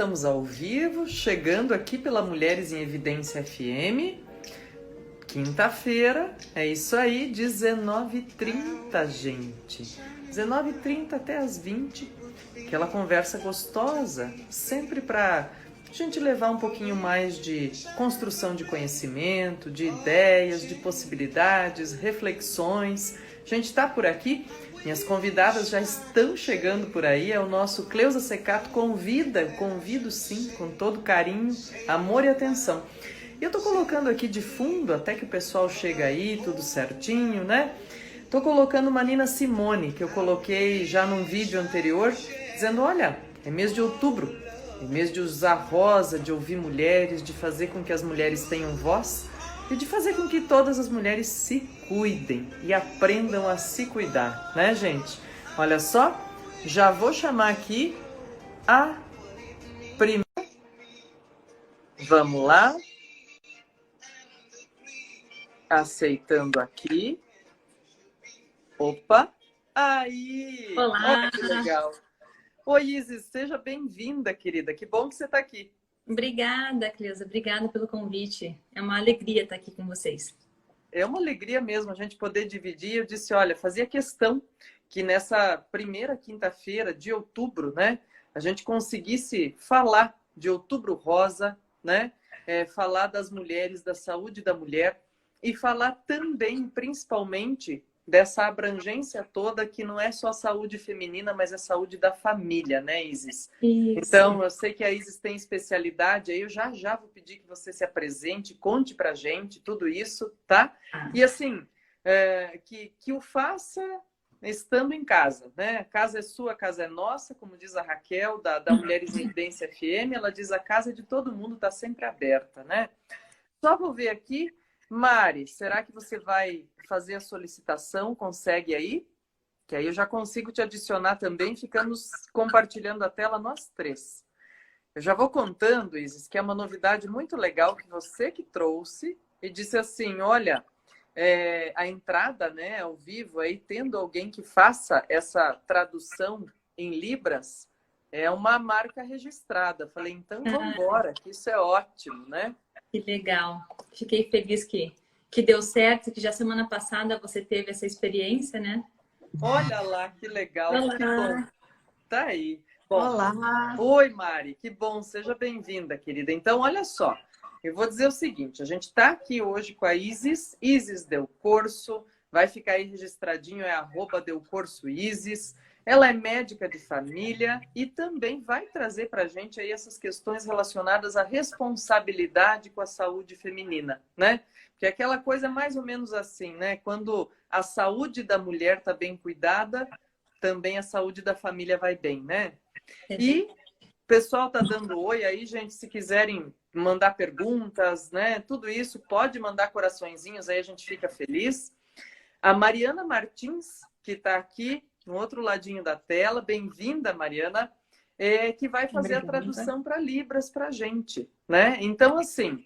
estamos ao vivo, chegando aqui pela Mulheres em Evidência FM. Quinta-feira, é isso aí, 19h30, gente. 19h30 até as 20h. Aquela conversa gostosa, sempre para a gente levar um pouquinho mais de construção de conhecimento, de ideias, de possibilidades, reflexões. A gente está por aqui. Minhas convidadas já estão chegando por aí, é o nosso Cleusa Secato convido sim, com todo carinho, amor e atenção. E eu tô colocando aqui de fundo, até que o pessoal chega aí, tudo certinho, né? Tô colocando uma Nina Simone, que eu coloquei já num vídeo anterior, dizendo, olha, é mês de outubro, é mês de usar rosa, de ouvir mulheres, de fazer com que as mulheres tenham voz, e de fazer com que todas as mulheres se cuidem e aprendam a se cuidar, né, gente? Olha só, já vou chamar aqui a primeira. Vamos lá. Aceitando aqui. Opa! Aí! Olá! Olha que legal! Oi, Isis, seja bem-vinda, querida. Que bom que você está aqui. Obrigada, Cleusa. Obrigada pelo convite. É uma alegria estar aqui com vocês. É uma alegria mesmo a gente poder dividir. Eu disse, olha, fazia questão que nessa primeira quinta-feira de outubro, né, a gente conseguisse falar de Outubro Rosa, né, falar das mulheres, da saúde da mulher e falar também, principalmente, dessa abrangência toda que não é só saúde feminina, mas é saúde da família, né, Isis? Isso. Então, eu sei que a Isis tem especialidade, aí eu já vou pedir que você se apresente, conte pra gente tudo isso, tá? E assim, que o faça estando em casa, né? A casa é sua, a casa é nossa, como diz a Raquel, da Mulheres em Evidência FM, ela diz a casa de todo mundo está sempre aberta, né? Só vou ver aqui, Mari, será que você vai fazer a solicitação? Consegue aí? Que aí eu já consigo te adicionar também, ficamos compartilhando a tela nós três. Eu já vou contando, Isis, que é uma novidade muito legal que você que trouxe e disse assim, olha, a entrada, né, ao vivo, aí tendo alguém que faça essa tradução em Libras, é uma marca registrada. Falei, então vamos embora, que isso é ótimo, né? Que legal. Fiquei feliz que deu certo, que já semana passada você teve essa experiência, né? Olha lá, que legal, Olá. que bom. Tá aí. Bom, Olá! oi, Mari, que bom, seja bem-vinda, querida. Então, olha só, eu vou dizer o seguinte, a gente está aqui hoje com a Isis, Isis Del Corso, vai ficar aí registradinho, é @delcorsoisis. Ela é médica de família e também vai trazer para a gente aí essas questões relacionadas à responsabilidade com a saúde feminina, né? Que é aquela coisa mais ou menos assim, né? Quando a saúde da mulher está bem cuidada, também a saúde da família vai bem, né? E o pessoal tá dando oi aí, gente, se quiserem mandar perguntas, né? Tudo isso, pode mandar coraçõezinhos aí, a gente fica feliz. A Mariana Martins, que está aqui no outro ladinho da tela, bem-vinda, Mariana, que vai fazer a tradução para Libras para a gente, né? Então, assim,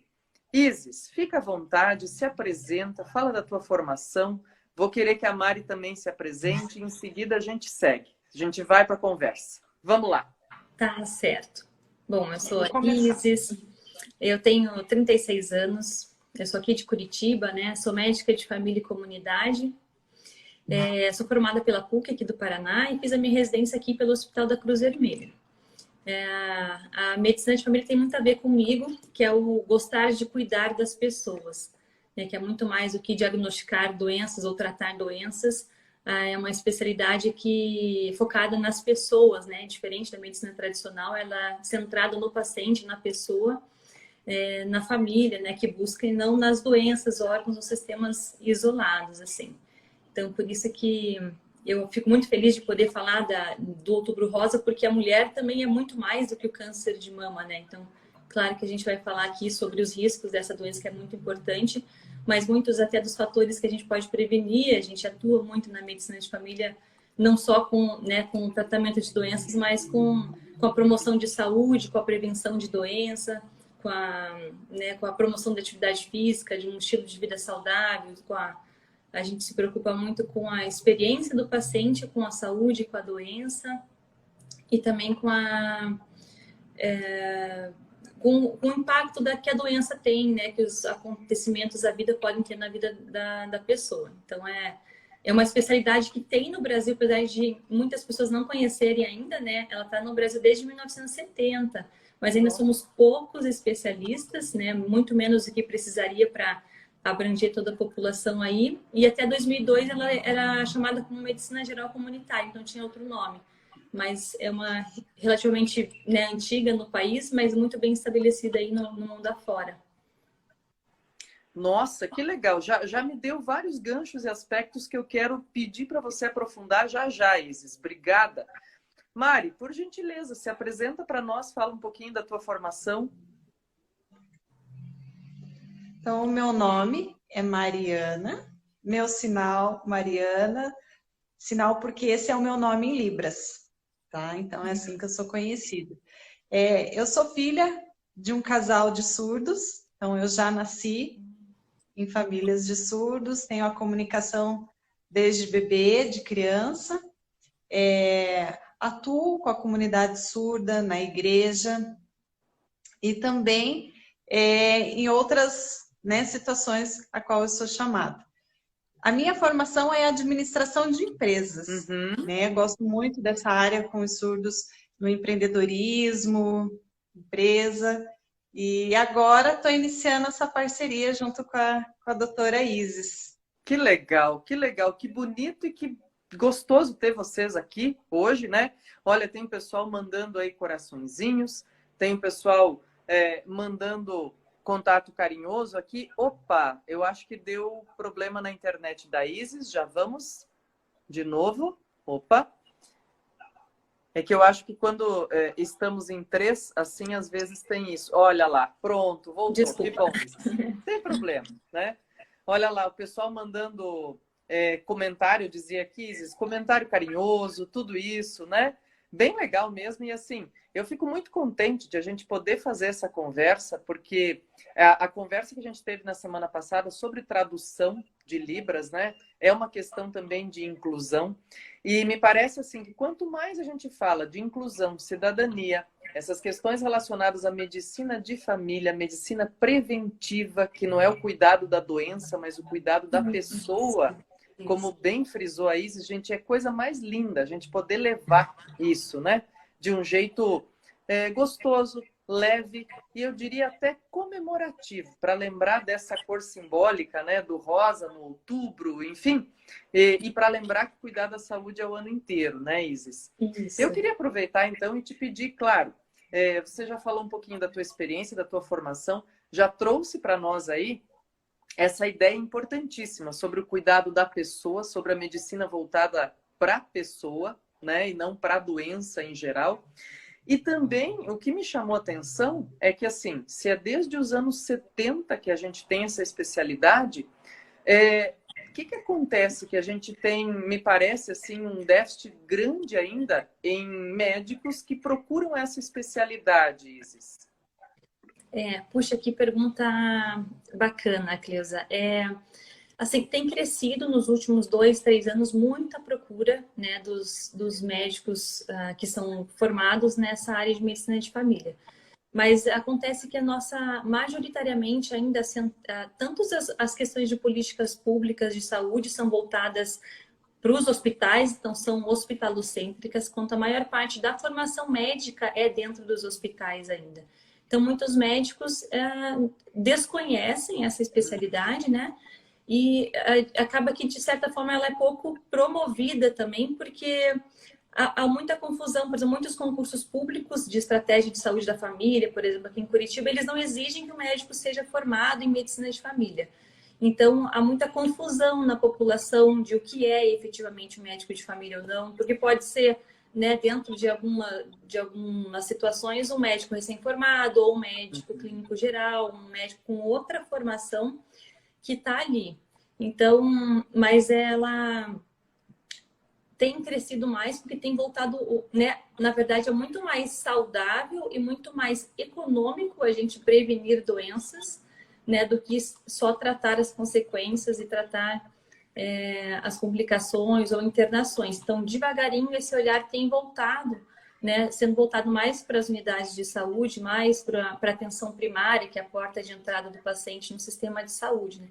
Isis, fica à vontade, se apresenta, fala da tua formação. Vou querer que a Mari também se apresente e em seguida a gente segue. A gente vai para a conversa. Vamos lá. Tá certo. Bom, eu sou a Isis, eu tenho 36 anos, eu sou aqui de Curitiba, né? Sou médica de família e comunidade. Sou formada pela PUC aqui do Paraná e fiz a minha residência aqui pelo Hospital da Cruz Vermelha. A medicina de família tem muito a ver comigo, que é o gostar de cuidar das pessoas, né? Que é muito mais do que diagnosticar doenças ou tratar doenças. É uma especialidade que focada nas pessoas, né? Diferente da medicina tradicional, ela é centrada no paciente, na pessoa, na família, né? Que busca e não nas doenças, órgãos ou sistemas isolados, assim. Então, por isso que eu fico muito feliz de poder falar do Outubro Rosa, porque a mulher também é muito mais do que o câncer de mama, né? Então, claro que a gente vai falar aqui sobre os riscos dessa doença, que é muito importante, mas muitos até dos fatores que a gente pode prevenir. A gente atua muito na medicina de família, não só com o tratamento de doenças, mas com a promoção de saúde, com a prevenção de doença, com a promoção da atividade física, de um estilo de vida saudável, a gente se preocupa muito com a experiência do paciente, com a saúde, com a doença e também com com o impacto que a doença tem, né? Que os acontecimentos da vida podem ter na vida da pessoa. Então, é uma especialidade que tem no Brasil, apesar de muitas pessoas não conhecerem ainda, né? Ela está no Brasil desde 1970, mas ainda somos poucos especialistas, né? Muito menos do que precisaria para abranger toda a população aí. E até 2002 ela era chamada como medicina geral comunitária, então tinha outro nome. Mas é uma relativamente, né, antiga no país, mas muito bem estabelecida aí no mundo afora. Nossa, que legal. Já me deu vários ganchos e aspectos que eu quero pedir para você aprofundar já, Isis. Obrigada. Mari, por gentileza, se apresenta para nós, fala um pouquinho da tua formação. Então, o meu nome é Mariana, meu sinal Mariana, sinal porque esse é o meu nome em Libras, tá? Então, é assim que eu sou conhecida. Eu sou filha de um casal de surdos, então eu já nasci em famílias de surdos, tenho a comunicação desde bebê, de criança, atuo com a comunidade surda na igreja e também em outras, né, situações a qual eu sou chamada. A minha formação é administração de empresas, né? Gosto muito dessa área com os surdos no empreendedorismo, empresa. E agora estou iniciando essa parceria junto com a doutora Isis. Que legal, que bonito e que gostoso ter vocês aqui hoje, né? Olha, tem pessoal mandando aí coraçõezinhos, tem pessoal mandando contato carinhoso aqui. Opa, eu acho que deu problema na internet da Isis, já vamos de novo. Opa. É que eu acho que quando estamos em 3, assim, às vezes tem isso. Olha lá, pronto, voltou. Desculpa. Que bom. Não tem problema, né? Olha lá, o pessoal mandando comentário, dizia aqui, Isis, comentário carinhoso, tudo isso, né? Bem legal mesmo. E assim, eu fico muito contente de a gente poder fazer essa conversa, porque a conversa que a gente teve na semana passada sobre tradução de Libras, né? É uma questão também de inclusão. E me parece assim que quanto mais a gente fala de inclusão, cidadania, essas questões relacionadas à medicina de família, medicina preventiva, que não é o cuidado da doença, mas o cuidado da pessoa, como bem frisou a Isis, gente, é coisa mais linda a gente poder levar isso, né? De um jeito gostoso, leve e eu diria até comemorativo, para lembrar dessa cor simbólica, né? Do rosa no outubro, enfim, e para lembrar que cuidar da saúde é o ano inteiro, né, Isis? Isso. Eu queria aproveitar então e te pedir, claro, você já falou um pouquinho da tua experiência, da tua formação, já trouxe para nós aí essa ideia importantíssima sobre o cuidado da pessoa, sobre a medicina voltada para a pessoa, né, e não para a doença em geral. E também o que me chamou a atenção é que, assim, se é desde os anos 70 que a gente tem essa especialidade, o que acontece que a gente tem, me parece, assim, um déficit grande ainda em médicos que procuram essa especialidade, Isis? Puxa, que pergunta bacana, Cleusa. Assim, tem crescido nos últimos 2, 3 anos muita procura, né, dos médicos que são formados nessa área de medicina de família. Mas acontece que a nossa, majoritariamente, ainda tanto as questões de políticas públicas de saúde são voltadas para os hospitais, então são hospitalocêntricas, quanto a maior parte da formação médica é dentro dos hospitais ainda. Então, muitos médicos desconhecem essa especialidade, né? E acaba que, de certa forma, ela é pouco promovida também, porque há muita confusão. Por exemplo, muitos concursos públicos de estratégia de saúde da família, por exemplo, aqui em Curitiba, eles não exigem que o médico seja formado em medicina de família. Então, há muita confusão na população de o que é efetivamente um médico de família ou não, porque pode ser, né, dentro de algumas situações, um médico recém-formado, ou um médico clínico geral, um médico com outra formação que está ali. Então, mas ela tem crescido mais porque tem voltado, né? Na verdade, é muito mais saudável e muito mais econômico a gente prevenir doenças, né, do que só tratar as consequências e tratar as complicações ou internações. Então, devagarinho, esse olhar tem voltado né, sendo voltado mais para as unidades de saúde, mais para a atenção primária, que é a porta de entrada do paciente no sistema de saúde, né?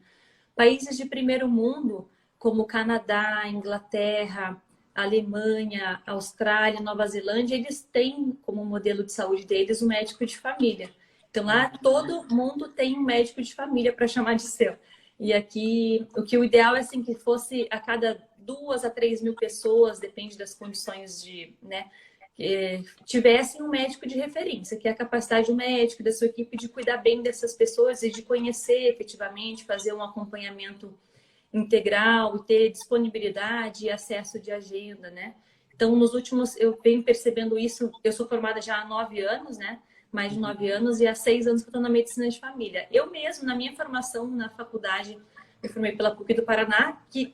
Países de primeiro mundo, como Canadá, Inglaterra, Alemanha, Austrália, Nova Zelândia, eles têm como modelo de saúde deles o médico de família. Então lá todo mundo tem um médico de família para chamar de seu. E aqui o ideal é assim que fosse a cada 2 a 3 mil pessoas, depende das condições de, né, tivessem um médico de referência, que é a capacidade do médico, da sua equipe de cuidar bem dessas pessoas e de conhecer efetivamente, fazer um acompanhamento integral e ter disponibilidade e acesso de agenda, né? Então, nos últimos, eu venho percebendo isso, eu sou formada já há 9 anos, né? Mais de 9 anos, e há 6 anos que eu estou na medicina de família. Eu mesmo, na minha formação na faculdade, eu formei pela PUC do Paraná, que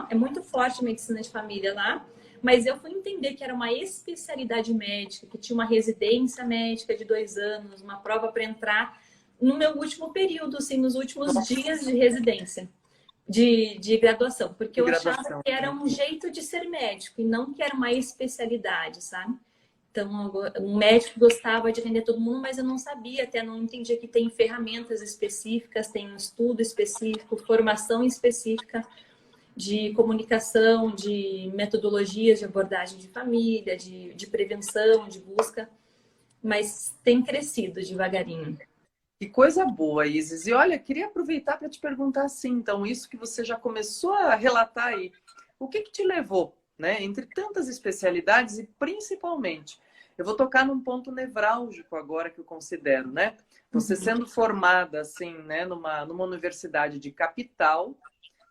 é muito forte a medicina de família lá, mas eu fui entender que era uma especialidade médica, que tinha uma residência médica de 2 anos, uma prova para entrar no meu último período, assim, nos últimos dias de residência, de graduação, porque eu achava que era um jeito de ser médico e não que era uma especialidade, sabe? Então, um médico gostava de atender todo mundo, mas eu não sabia, até não entendia que tem ferramentas específicas, tem um estudo específico, formação específica de comunicação, de metodologias de abordagem de família, de prevenção, de busca, mas tem crescido devagarinho. Que coisa boa, Isis. E olha, queria aproveitar para te perguntar assim, então, isso que você já começou a relatar aí, o que te levou, né, entre tantas especialidades e principalmente, eu vou tocar num ponto nevrálgico agora que eu considero, né? Você sendo formada assim, né, numa universidade de capital,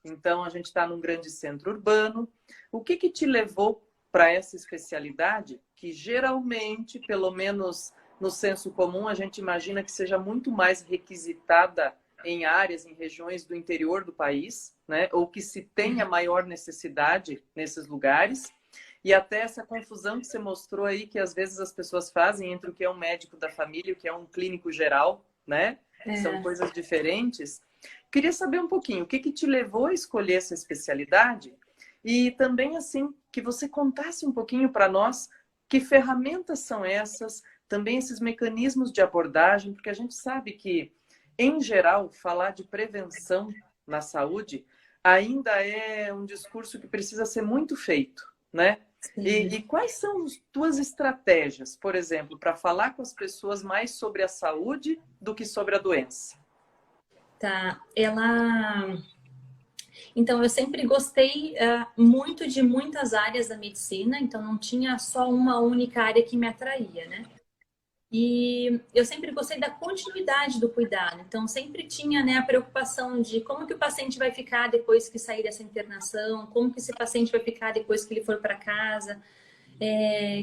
então a gente está num grande centro urbano. O que te levou para essa especialidade que geralmente, pelo menos no senso comum, a gente imagina que seja muito mais requisitada em áreas, em regiões do interior do país, né? Ou que se tenha maior necessidade nesses lugares. E até essa confusão que você mostrou aí, que às vezes as pessoas fazem entre o que é um médico da família e o que é um clínico geral, né? São coisas diferentes. Queria saber um pouquinho, o que te levou a escolher essa especialidade? E também, assim, que você contasse um pouquinho para nós que ferramentas são essas, também esses mecanismos de abordagem, porque a gente sabe que, em geral, falar de prevenção na saúde ainda é um discurso que precisa ser muito feito, né? E quais são as tuas estratégias, por exemplo, para falar com as pessoas mais sobre a saúde do que sobre a doença? Tá, Então, eu sempre gostei muito de muitas áreas da medicina, então não tinha só uma única área que me atraía, né? E eu sempre gostei da continuidade do cuidado, então sempre tinha, né, a preocupação de como que o paciente vai ficar depois que sair dessa internação, como que esse paciente vai ficar depois que ele for para casa,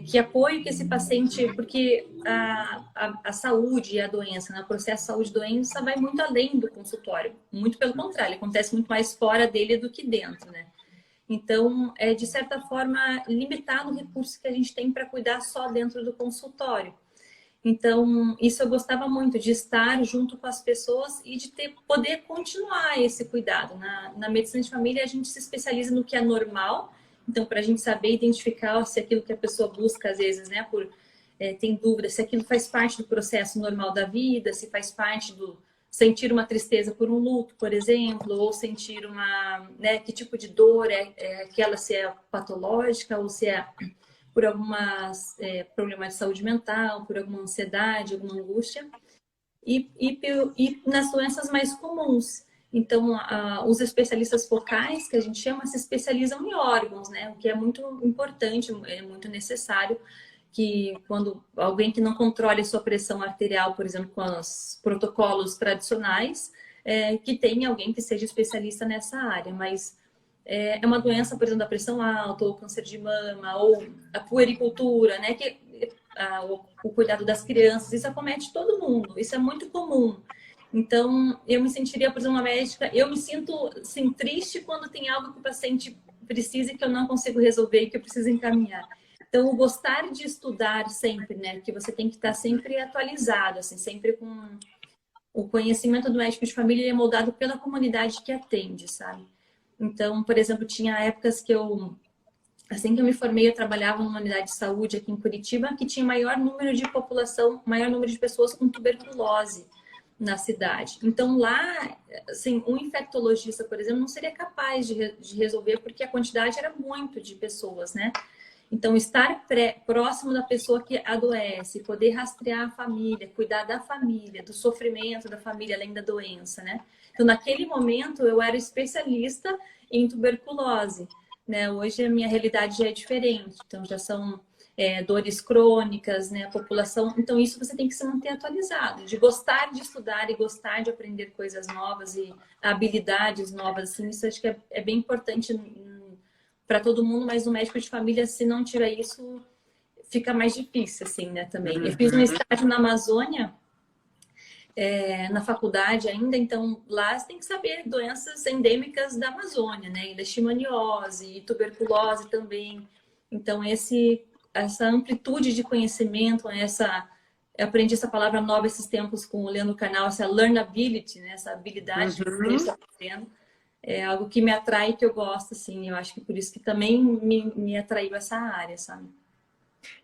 que apoio que esse paciente, porque a saúde e a doença, né, o processo saúde e doença vai muito além do consultório, muito pelo contrário, ele acontece muito mais fora dele do que dentro, né? Então, de certa forma, limitar o recurso que a gente tem para cuidar só dentro do consultório. Então, isso eu gostava muito, de estar junto com as pessoas e de poder continuar esse cuidado. Na medicina de família, a gente se especializa no que é normal, então, para a gente saber identificar se aquilo que a pessoa busca, às vezes, né, tem dúvida, se aquilo faz parte do processo normal da vida, se faz parte do sentir uma tristeza por um luto, por exemplo, ou sentir né, que tipo de dor é aquela, se é patológica ou se é por algumas problemas de saúde mental, por alguma ansiedade, alguma angústia, e nas doenças mais comuns. Então, os especialistas focais, que a gente chama, se especializam em órgãos, né? O que é muito importante, é muito necessário, que quando alguém que não controle a sua pressão arterial, por exemplo, com os protocolos tradicionais, que tenha alguém que seja especialista nessa área, mas é uma doença, por exemplo, da pressão alta, ou câncer de mama, ou a puericultura, né? O cuidado das crianças, isso acomete todo mundo, isso é muito comum. Então, eu me sentiria, por exemplo, uma médica, eu me sinto, assim, triste quando tem algo que o paciente precisa e que eu não consigo resolver e que eu preciso encaminhar. Então, o gostar de estudar sempre, né? Que você tem que estar sempre atualizado, assim, sempre com o conhecimento do médico de família é moldado pela comunidade que atende, sabe? Então, por exemplo, tinha épocas que eu Assim que eu me formei, eu trabalhava numa unidade de saúde aqui em Curitiba, que tinha maior número de população, maior número de pessoas com tuberculose na cidade. Então, lá, assim, um infectologista, por exemplo, não seria capaz de resolver, porque a quantidade era muito de pessoas, né? Então, estar próximo da pessoa que adoece, poder rastrear a família, cuidar da família, do sofrimento da família, além da doença, né? Então, naquele momento, eu era especialista em tuberculose, né? Hoje, a minha realidade já é diferente. Então, já são dores crônicas, né? A população... Então, isso você tem que se manter atualizado, de gostar de estudar e gostar de aprender coisas novas e habilidades novas, assim, isso acho que é bem importante para todo mundo, mas o médico de família, se não tiver isso, fica mais difícil, assim, né, também. Eu fiz um estágio na Amazônia, na faculdade ainda, então lá você tem que saber doenças endêmicas da Amazônia, né, leishmaniose e tuberculose também. Então, essa amplitude de conhecimento, eu aprendi essa palavra nova esses tempos com o Leandro Carnal, essa learnability, né, essa habilidade de ser aprendendo. É algo que me atrai, que eu gosto, assim. Eu acho que por isso que também me atraiu essa área, sabe?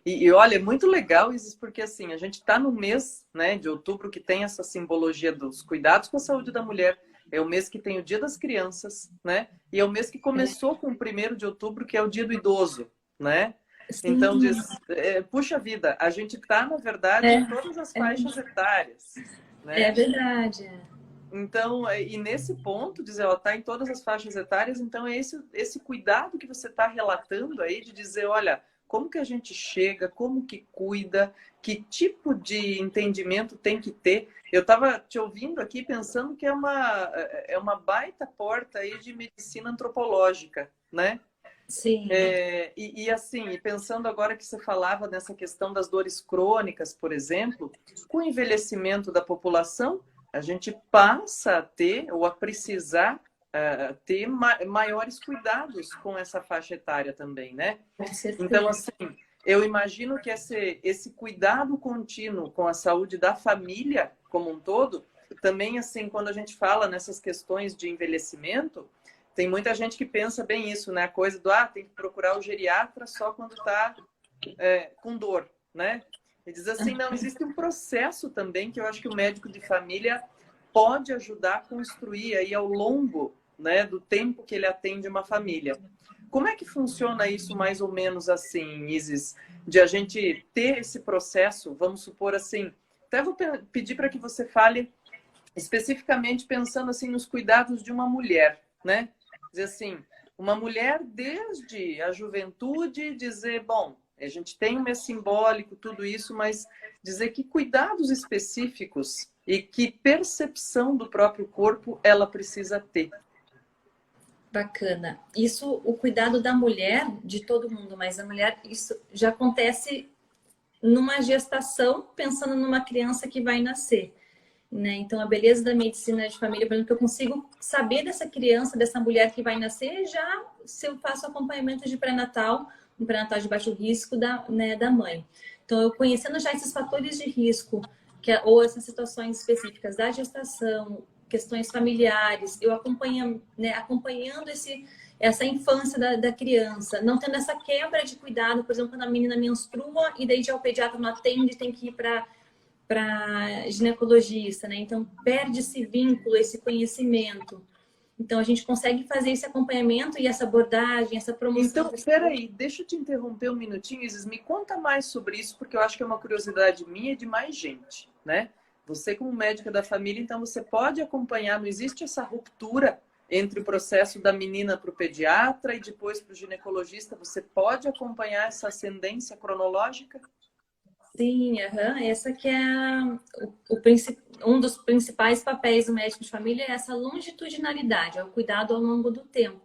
E olha, é muito legal, Isis, porque assim, a gente está no mês, né, de outubro, que tem essa simbologia dos cuidados com a saúde da mulher. É o mês que tem o Dia das Crianças, né? E é o mês que começou com o 1º de outubro, que é o Dia do Idoso, né? Sim. Então, puxa vida, a gente está, na verdade, em todas as faixas etárias, né? É verdade. Então, e nesse ponto, dizer, ó, tá em todas as faixas etárias, então é esse cuidado que você está relatando aí, de dizer, olha, como que a gente chega, como que cuida, que tipo de entendimento tem que ter. Eu estava te ouvindo aqui pensando que é uma baita porta aí de medicina antropológica, né? Sim. E assim, pensando agora que você falava nessa questão das dores crônicas, por exemplo, com o envelhecimento da população, a gente passa a ter ou a precisar ter maiores cuidados com essa faixa etária também, né? Com certeza. Então, assim, eu imagino que esse cuidado contínuo com a saúde da família como um todo, também, assim, quando a gente fala nessas questões de envelhecimento, tem muita gente que pensa bem isso, né? A coisa do, tem que procurar o geriatra só quando está com dor, né? E diz assim, não, existe um processo também que eu acho que o médico de família pode ajudar a construir aí ao longo, né, do tempo que ele atende uma família. Como é que funciona isso mais ou menos assim, Isis? De a gente ter esse processo, vamos supor assim, até vou pedir para que você fale especificamente pensando assim nos cuidados de uma mulher, né? Dizer assim, uma mulher desde a juventude dizer, bom, a gente tem um mês simbólico, tudo isso, mas dizer que cuidados específicos e que percepção do próprio corpo ela precisa ter. Bacana. Isso, o cuidado da mulher, de todo mundo, mas a mulher, isso já acontece numa gestação, pensando numa criança que vai nascer. Né? Então, a beleza da medicina de família, por exemplo, que eu consigo saber dessa criança, dessa mulher que vai nascer, já se eu faço acompanhamento de pré-natal, um pré-natal de baixo risco da mãe. Então, eu conhecendo já esses fatores de risco, ou essas situações específicas da gestação, questões familiares, eu acompanhando essa infância da criança, não tendo essa quebra de cuidado, por exemplo, quando a menina menstrua e daí já o pediatra não atende, tem que ir para ginecologista, né? Então, perde esse vínculo, esse conhecimento. Então, a gente consegue fazer esse acompanhamento e essa abordagem, essa promoção. Então, espera aí, deixa eu te interromper um minutinho, Isis. Me conta mais sobre isso, porque eu acho que é uma curiosidade minha e de mais gente, né? Você, como médica da família, então você pode acompanhar, não existe essa ruptura entre o processo da menina para o pediatra e depois para o ginecologista. Você pode acompanhar essa ascendência cronológica? Sim, essa que é um dos principais papéis do médico de família, é essa longitudinalidade, é o cuidado ao longo do tempo.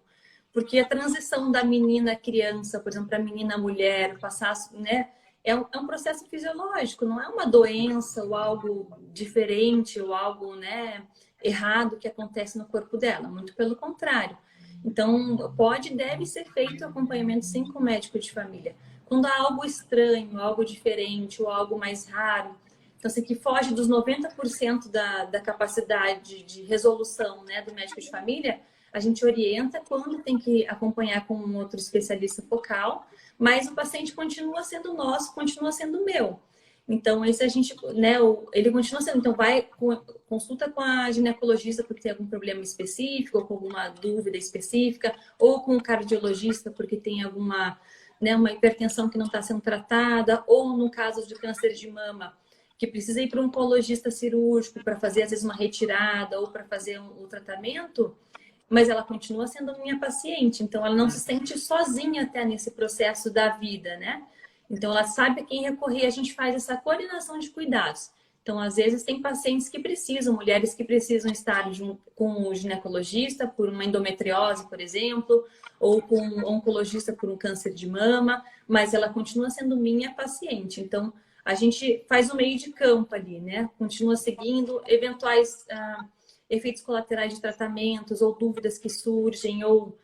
Porque a transição da menina à criança, por exemplo, para a menina à mulher, passar, né, é um processo fisiológico, não é uma doença ou algo diferente ou algo, né, errado que acontece no corpo dela, muito pelo contrário. Então, pode e deve ser feito acompanhamento sim com o médico de família. Quando há algo estranho, algo diferente ou algo mais raro, então, assim, que foge dos 90% da capacidade de resolução, né, do médico de família, a gente orienta quando tem que acompanhar com um outro especialista focal, mas o paciente continua sendo nosso, continua sendo meu. Então, esse a gente, né, ele continua sendo, então consulta com a ginecologista porque tem algum problema específico, ou com alguma dúvida específica, ou com o cardiologista porque tem alguma, né, uma hipertensão que não está sendo tratada, ou no caso de câncer de mama, que precisa ir para um oncologista cirúrgico para fazer, às vezes, uma retirada ou para fazer o tratamento, mas ela continua sendo minha paciente, então ela não se sente sozinha até nesse processo da vida, né? Então, ela sabe a quem recorrer, a gente faz essa coordenação de cuidados. Então, às vezes, tem pacientes que precisam, mulheres que precisam estar com o ginecologista por uma endometriose, por exemplo, ou com um oncologista por um câncer de mama, mas ela continua sendo minha paciente. Então, a gente faz o meio de campo ali, né? Continua seguindo eventuais efeitos colaterais de tratamentos, ou dúvidas que surgem, ou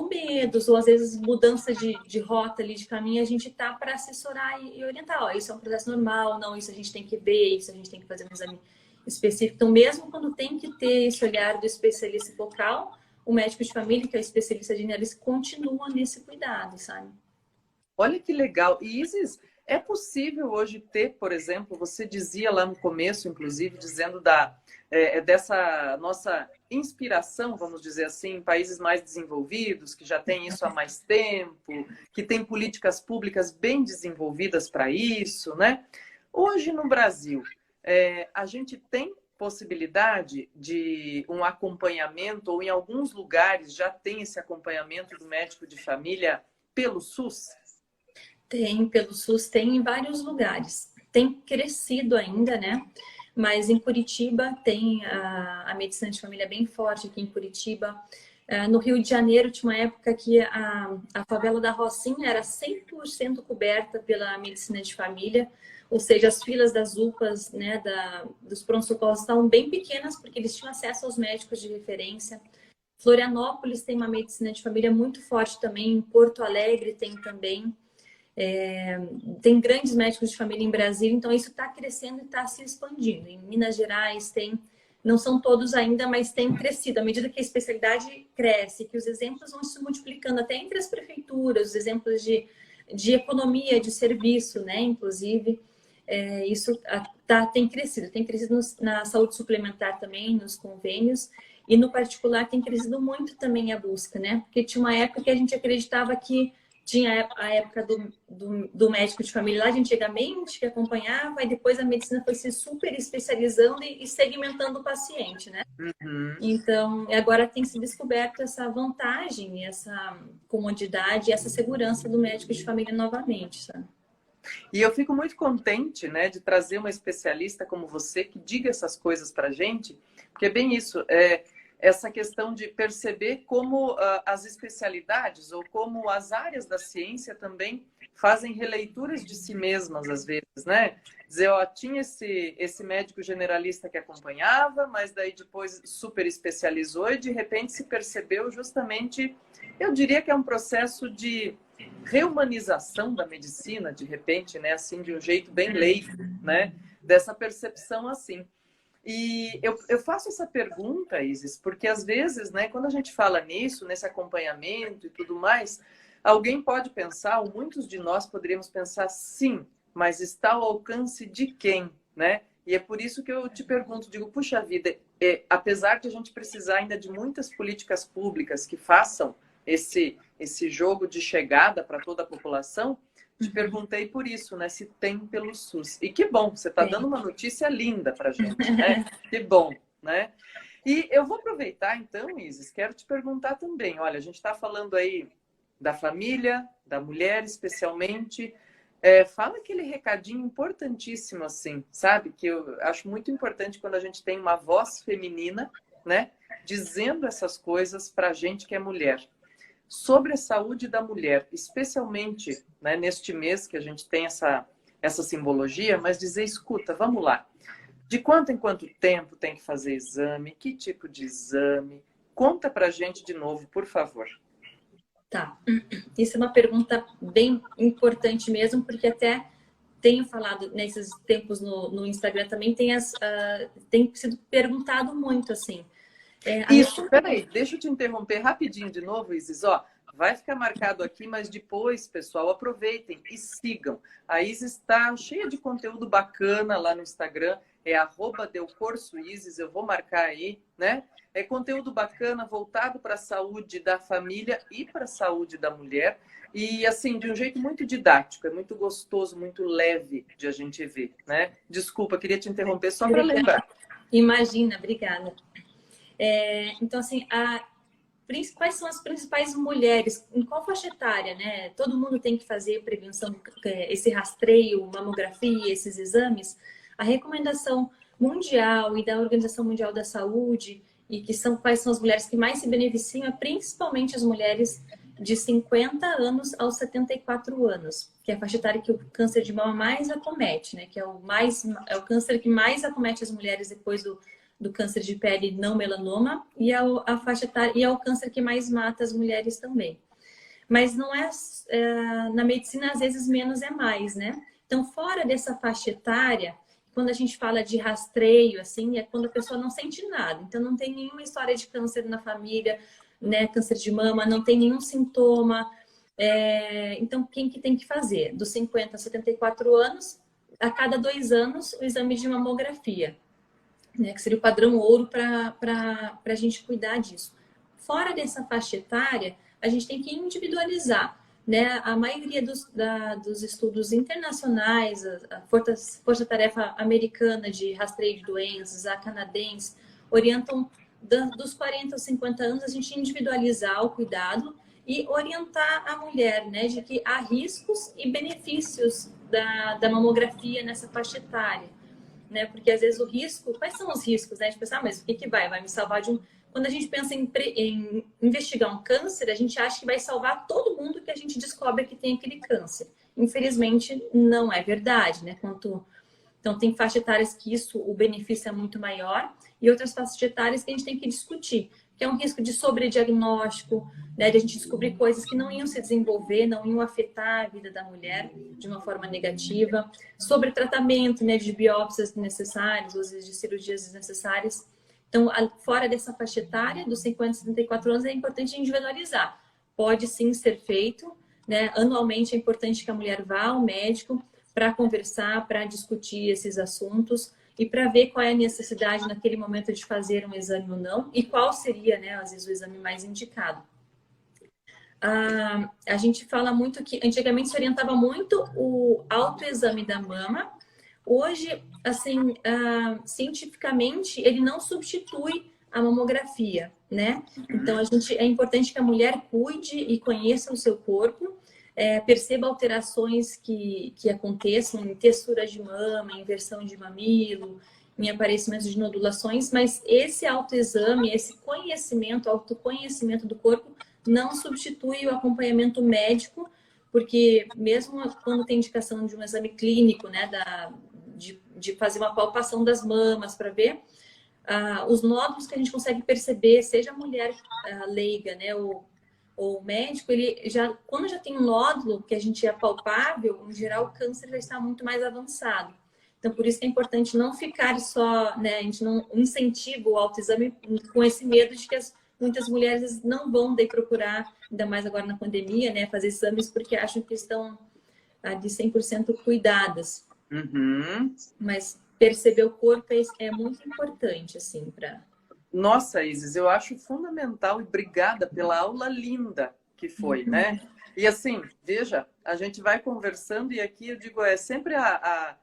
medos, ou às vezes mudança de rota ali, de caminho, a gente tá para assessorar e orientar. Ó, isso é um processo normal, não, isso a gente tem que ver, isso a gente tem que fazer um exame específico. Então, mesmo quando tem que ter esse olhar do especialista focal, o médico de família, que é o especialista de genética, continua nesse cuidado, sabe? Olha que legal. E Isis, é possível hoje ter, por exemplo, você dizia lá no começo, inclusive, dizendo dessa nossa inspiração, vamos dizer assim, em países mais desenvolvidos, que já têm isso há mais tempo, que têm políticas públicas bem desenvolvidas para isso, né? Hoje no Brasil, a gente tem possibilidade de um acompanhamento, ou em alguns lugares já tem esse acompanhamento do médico de família pelo SUS? Tem, pelo SUS, tem em vários lugares. Tem crescido ainda, né? Mas em Curitiba tem a medicina de família bem forte aqui em Curitiba. No Rio de Janeiro tinha uma época que a favela da Rocinha era 100% coberta pela medicina de família, ou seja, as filas das UPAs, né, dos pronto-socorros estavam bem pequenas porque eles tinham acesso aos médicos de referência. Florianópolis tem uma medicina de família muito forte também, em Porto Alegre tem também. Tem grandes médicos de família em Brasília, então isso está crescendo e está se expandindo. Em Minas Gerais tem, não são todos ainda, mas tem crescido. À medida que a especialidade cresce, que os exemplos vão se multiplicando até entre as prefeituras, os exemplos de economia, de serviço, né? Inclusive, isso tem crescido na saúde suplementar também, nos convênios, e no particular tem crescido muito também a busca, né? Porque tinha uma época que a gente acreditava que tinha a época do médico de família lá de antigamente, que acompanhava, e depois a medicina foi se super especializando e segmentando o paciente, né? Uhum. Então, agora tem se descoberto essa vantagem, essa comodidade, essa segurança do médico de família novamente, sabe? E eu fico muito contente, né, de trazer uma especialista como você que diga essas coisas pra gente, porque é bem isso, essa questão de perceber como as especialidades ou como as áreas da ciência também fazem releituras de si mesmas às vezes, né? Dizer, ó, tinha esse médico generalista que acompanhava, mas daí depois super especializou e de repente se percebeu justamente, eu diria que é um processo de reumanização da medicina, de repente, né? Assim, de um jeito bem leigo, né? Dessa percepção assim. E eu faço essa pergunta, Isis, porque às vezes, né, quando a gente fala nisso, nesse acompanhamento e tudo mais, alguém pode pensar, ou muitos de nós poderíamos pensar, sim, mas está ao alcance de quem, né? E é por isso que eu te pergunto, digo, puxa vida, apesar de a gente precisar ainda de muitas políticas públicas que façam esse jogo de chegada para toda a população, te perguntei por isso, né? Se tem pelo SUS. E que bom, você está dando uma notícia linda para a gente, né? Que bom, né? E eu vou aproveitar, então, Isis, quero te perguntar também. Olha, a gente está falando aí da família, da mulher especialmente. Fala aquele recadinho importantíssimo, assim, sabe? Que eu acho muito importante quando a gente tem uma voz feminina, né? Dizendo essas coisas para a gente que é mulher. Sobre a saúde da mulher, especialmente, né, neste mês que a gente tem essa simbologia, mas dizer, escuta, vamos lá. De quanto em quanto tempo tem que fazer exame? Que tipo de exame? Conta pra gente de novo, por favor. Tá. Isso é uma pergunta bem importante mesmo, porque até tenho falado nesses tempos no Instagram também, tem sido perguntado muito, assim. Isso, peraí, deixa eu te interromper rapidinho de novo, Isis. Ó, vai ficar marcado aqui, mas depois, pessoal, aproveitem e sigam. A Isis está cheia de conteúdo bacana lá no Instagram, é @DeuCorsoIsis, eu vou marcar aí, né? É conteúdo bacana voltado para a saúde da família e para a saúde da mulher. E, assim, de um jeito muito didático, é muito gostoso, muito leve de a gente ver, né? Desculpa, queria te interromper só para lembrar. Imagina, obrigada. Então, assim, quais são as principais mulheres? Em qual faixa etária, né? Todo mundo tem que fazer prevenção, esse rastreio, mamografia, esses exames. A recomendação mundial e da Organização Mundial da Saúde, e quais são as mulheres que mais se beneficiam, é principalmente as mulheres de 50 anos aos 74 anos, que é a faixa etária que o câncer de mama mais acomete, né? Que é o câncer que mais acomete as mulheres depois do câncer de pele não melanoma, e a faixa etária, e é o câncer que mais mata as mulheres também. Mas não na medicina, às vezes, menos é mais, né? Então, fora dessa faixa etária, quando a gente fala de rastreio, assim, é quando a pessoa não sente nada. Então, não tem nenhuma história de câncer na família, né? Câncer de mama, não tem nenhum sintoma. Então, quem que tem que fazer? Dos 50 a 74 anos, a cada 2 anos, o exame de mamografia, né, que seria o padrão ouro para a gente cuidar disso. Fora dessa faixa etária, a gente tem que individualizar, né? A maioria dos estudos internacionais, a Força-Tarefa Americana de Rastreio de Doenças, a canadense, orientam dos 40 aos 50 anos a gente individualizar o cuidado e orientar a mulher, né, de que há riscos e benefícios da mamografia nessa faixa etária. Né? Porque às vezes o risco, quais são os riscos, né? A gente pensa, mas o que vai? Vai me salvar de um. Quando a gente pensa em investigar um câncer, a gente acha que vai salvar todo mundo que a gente descobre que tem aquele câncer. Infelizmente, não é verdade, né? Então, tem faixas etárias que o benefício é muito maior, e outras faixas etárias que a gente tem que discutir, que é um risco de sobrediagnóstico, né, de a gente descobrir coisas que não iam se desenvolver, não iam afetar a vida da mulher de uma forma negativa, sobre tratamento, né, de biópsias necessárias, ou às vezes de cirurgias desnecessárias. Então, fora dessa faixa etária, dos 50 a 74 anos, é importante individualizar. Pode sim ser feito, né? Anualmente é importante que a mulher vá ao médico para conversar, para discutir esses assuntos e para ver qual é a necessidade naquele momento de fazer um exame ou não e qual seria, né, às vezes, o exame mais indicado. A gente fala muito que antigamente se orientava muito o autoexame da mama. Hoje, assim, cientificamente, ele não substitui a mamografia, né? Então, é importante que a mulher cuide e conheça o seu corpo, perceba alterações que aconteçam em textura de mama, em inversão de mamilo, em aparecimento de nodulações, mas esse autoexame, esse conhecimento, autoconhecimento do corpo não substitui o acompanhamento médico, porque mesmo quando tem indicação de um exame clínico, né, de fazer uma palpação das mamas para ver os nódulos que a gente consegue perceber, seja a mulher leiga, né, ou o médico, quando já tem um nódulo que a gente é palpável, em geral o câncer já está muito mais avançado. Então, por isso que é importante não ficar só, né, a gente não incentiva o autoexame com esse medo de que muitas mulheres não vão daí procurar, ainda mais agora na pandemia, né, fazer exames porque acham que estão de 100% cuidadas. Uhum. Mas perceber o corpo é muito importante, assim, para... Nossa, Isis, eu acho fundamental e obrigada pela aula linda que foi, né? E assim, veja, a gente vai conversando e aqui eu digo, é sempre a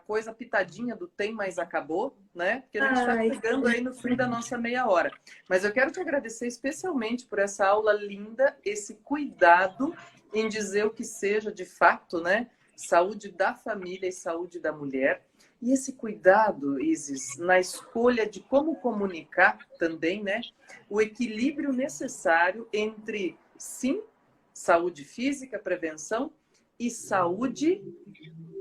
coisa pitadinha do tem, mas acabou, né? Porque a gente está chegando aí no fim da nossa meia hora. Mas eu quero te agradecer especialmente por essa aula linda, esse cuidado em dizer o que seja de fato, né? Saúde da família e saúde da mulher. E esse cuidado, Isis, na escolha de como comunicar também, né? O equilíbrio necessário entre, sim, saúde física, prevenção e saúde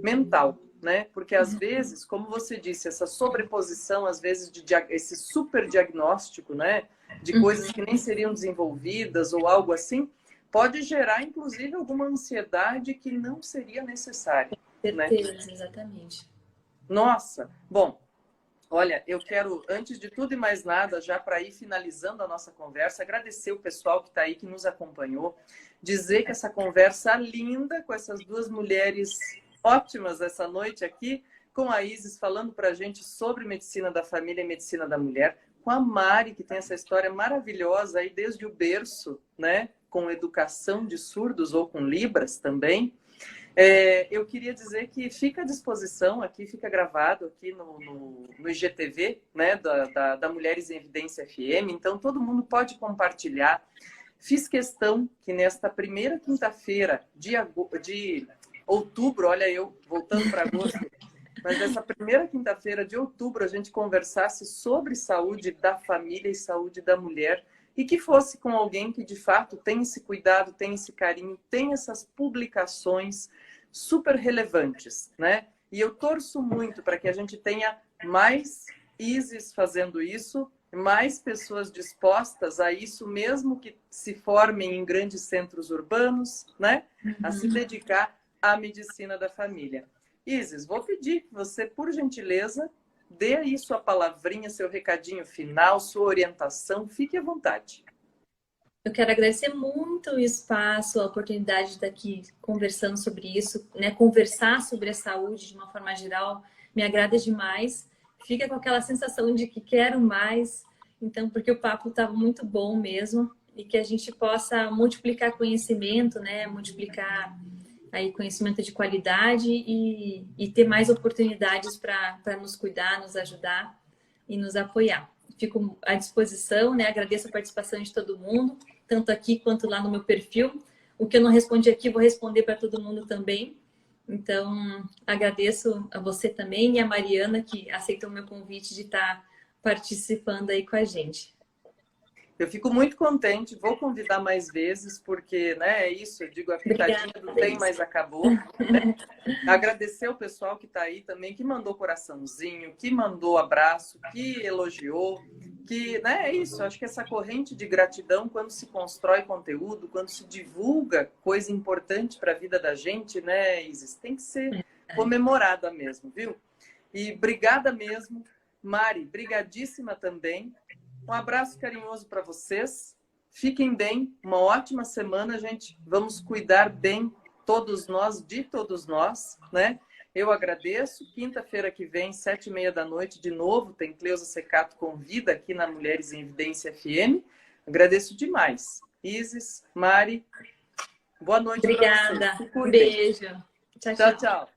mental, né? Porque às vezes, como você disse, essa sobreposição, às vezes, esse super diagnóstico, né? De coisas que nem seriam desenvolvidas ou algo assim, pode gerar, inclusive, alguma ansiedade que não seria necessária. Certeza, né? Exatamente. Nossa, bom, Olha, eu quero, antes de tudo e mais nada, já para ir finalizando a nossa conversa, agradecer o pessoal que está aí, que nos acompanhou, dizer que essa conversa linda com essas duas mulheres ótimas essa noite aqui, com a Isis falando para a gente sobre medicina da família e medicina da mulher, com a Mari, que tem essa história maravilhosa aí desde o berço, né? Com educação de surdos ou com Libras também. Eu queria dizer que fica à disposição aqui, fica gravado aqui no IGTV, né, da Mulheres em Evidência FM, então todo mundo pode compartilhar. Fiz questão que nesta primeira quinta-feira de outubro, olha eu voltando para agosto, mas nessa primeira quinta-feira de outubro a gente conversasse sobre saúde da família e saúde da mulher, e que fosse com alguém que de fato tem esse cuidado, tem esse carinho, tem essas publicações super relevantes, né? E eu torço muito para que a gente tenha mais Isis fazendo isso, mais pessoas dispostas a isso, mesmo que se formem em grandes centros urbanos, né? A se dedicar à medicina da família. Isis, vou pedir que você, por gentileza, dê aí sua palavrinha, seu recadinho final, sua orientação. Fique à vontade. Eu quero agradecer muito o espaço, a oportunidade de estar aqui conversando sobre isso, né? Conversar sobre a saúde de uma forma geral me agrada demais. Fica com aquela sensação de que quero mais, então, porque o papo estava muito bom mesmo, e que a gente possa multiplicar conhecimento, né? Multiplicar aí conhecimento de qualidade e ter mais oportunidades para nos cuidar, nos ajudar e nos apoiar. Fico à disposição, né? Agradeço a participação de todo mundo, tanto aqui quanto lá no meu perfil. O que eu não respondi aqui, vou responder para todo mundo também. Então, agradeço a você também e a Mariana, que aceitou o meu convite de estar participando aí com a gente. Eu fico muito contente, vou convidar mais vezes, porque, né, é isso, eu digo, a pitadinha do tem, mas acabou. Né? Agradecer o pessoal que está aí também, que mandou coraçãozinho, que mandou abraço, que elogiou, que, né, é isso, acho que essa corrente de gratidão, quando se constrói conteúdo, quando se divulga coisa importante para a vida da gente, né, Isis, tem que ser comemorada mesmo, viu? E obrigada mesmo, Mari, brigadíssima também. Um abraço carinhoso para vocês. Fiquem bem. Uma ótima semana, gente. Vamos cuidar bem, todos nós, de todos nós, né? Eu agradeço. Quinta-feira que vem, 7h30 da noite, de novo, tem Cleusa Secato Convida aqui na Mulheres em Evidência FM. Agradeço demais. Isis, Mari, boa noite para vocês. Obrigada. Beijo. Tchau, tchau. Tchau, tchau.